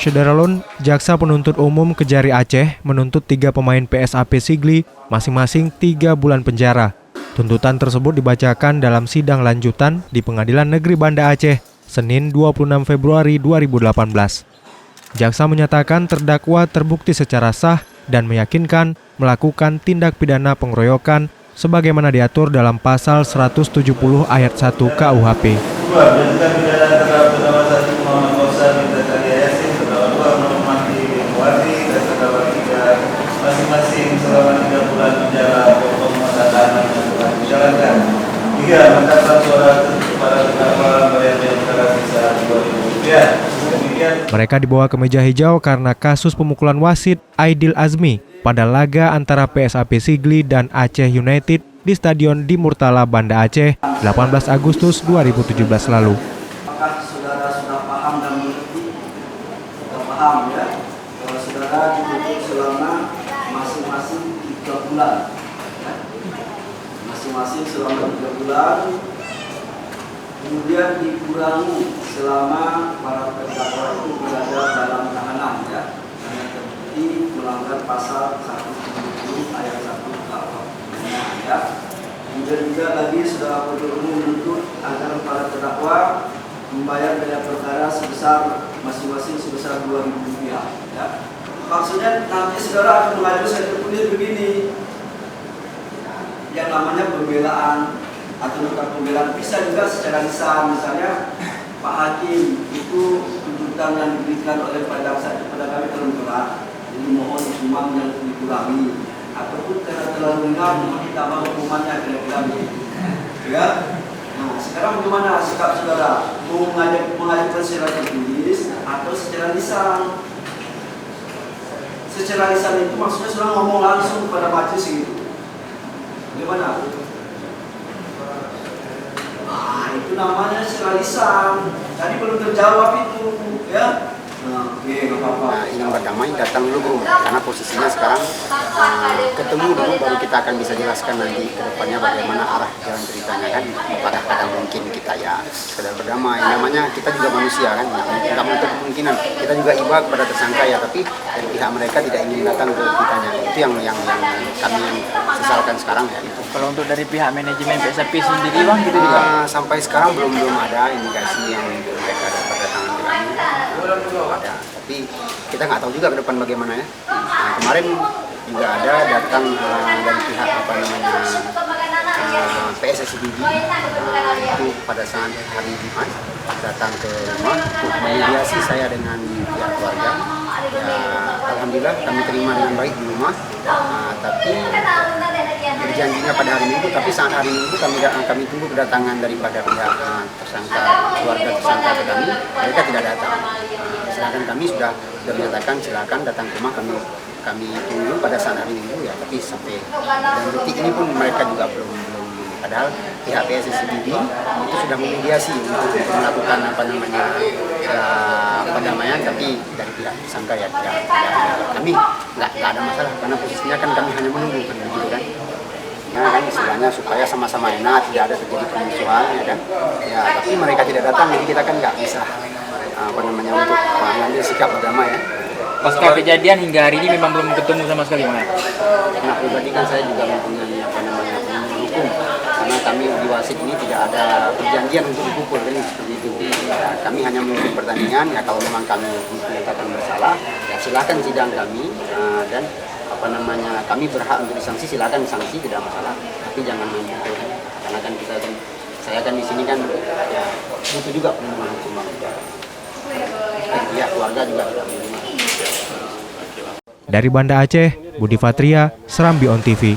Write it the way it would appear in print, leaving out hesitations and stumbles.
Syederalun, Jaksa Penuntut Umum Kejari Aceh menuntut 3 pemain PSAP Sigli masing-masing 3 bulan penjara. Tuntutan tersebut dibacakan dalam sidang lanjutan di Pengadilan Negeri Banda Aceh, Senin 26 Februari 2018. Jaksa menyatakan terdakwa terbukti secara sah dan meyakinkan melakukan tindak pidana pengeroyokan sebagaimana diatur dalam pasal 170 ayat 1 KUHP. Masing-masing selama 3 bulan penjara pokok masalah yang telah dijalankan. 3. Mendapat suara kepada terdakwa bayar antara sisa Rp2.000. Mereka dibawa ke meja hijau karena kasus pemukulan wasit Aidil Azmi pada laga antara PSAP Sigli dan Aceh United di Stadion di Murtala, Banda Aceh, 18 Agustus 2017 lalu. Apakah saudara sudah paham dan mengerti? Sudah paham ya? Kalau saudara dituntut selama masing-masing 3 bulan, ya? Masing-masing selama 3 bulan, kemudian dikurangi selama para terdakwa itu berada dalam tahanan, ya, karena terbukti melanggar pasal 170 ayat 1 KUHP, ya. Kemudian juga lagi saudara penuntut umum menuntut agar para terdakwa membayar biaya perkara sebesar masing-masing sebesar Rp2.000, ya. Maksudnya nanti saudara akan mengajukan satu kuliah begini, yang namanya pembelaan atau nota pembelaan bisa juga secara lisan. Misalnya Pak Hakim itu tuntutan yang diberikan oleh pada saat kepada kami terlalu berat, jadi mohon hukuman yang dikurangi, ataupun karena terlalu ringan mohon ditambah hukumannya kira-kira begitu, ya. Nah, sekarang bagaimana sikap saudara? Mau mengajukan secara tertulis atau secara lisan? Secara lisan itu maksudnya saudara ngomong langsung kepada majelis gitu. Bagaimana? Nah, itu namanya secara lisan. Tadi belum terjawab itu, ya. Nah, oke, nggak apa-apa. Nah, ingin berdamai datang dulu, karena posisinya sekarang ketemu dulu baru kita akan bisa jelaskan nanti ke depannya bagaimana arah jalan ceritanya kan. Pada mungkin kita ya sekedar berdamai. Namanya kita juga manusia kan, nggak menutup kemungkinan kita juga iba kepada tersangka ya, tapi dari pihak mereka tidak ingin datang ke kitanya. Itu yang kami yang sesalkan sekarang ya. Itu. Kalau untuk dari pihak manajemen PSAP sendiri bang, gitu juga sampai sekarang belum ada indikasi yang mereka dapat datang ke kami. Ada, tapi kita nggak tahu juga ke depan bagaimana ya. Nah, kemarin juga ada datang dari pihak PSSBD itu pada saat hari Jumat datang ke rumah untuk mediasi saya dengan pihak keluarga. Ya, alhamdulillah kami terima dengan baik di rumah. Tapi berjanjinya pada hari Minggu, tapi saat hari Minggu kami tunggu kedatangan daripada pihak tersangka, keluarga tersangka ke kami, mereka tidak datang. Sedangkan kami sudah menyatakan silakan datang ke rumah kami tunggu pada saat hari Minggu ya, tapi sampai dan detik ini pun mereka juga belum. Padahal pihak PSSBD itu sudah memediasi untuk melakukan pendamaian, tapi dari pihak tersangka ya kami nggak ada masalah karena posisinya kan kami hanya menunggu kan begitu kan. Nah, kan istilahnya supaya sama-sama enak, tidak ada terjadi permusuhan ya kan. Ya, tapi mereka tidak datang, jadi kita kan nggak bisa untuk mengambil sikap berdamai ya. pasca kejadian hingga hari ini memang belum ketemu sama sekali mana? Nah, pribadi kan saya juga mempunyai hukum, karena kami di wasit ini tidak ada perjanjian untuk dipukul kan seperti itu. Ya, kami hanya mengikuti pertandingan ya, kalau memang kami dinyatakan bersalah ya silakan sidang kami dan kami berhak untuk disanksi, silakan sanksi, tidak masalah, tapi jangan memukul karena kan saya kan di sini kan ya butuh juga perlindungan hukum ya, keluarga juga tidak menerima. Dari Banda Aceh, Budi Fatria, Serambi On TV.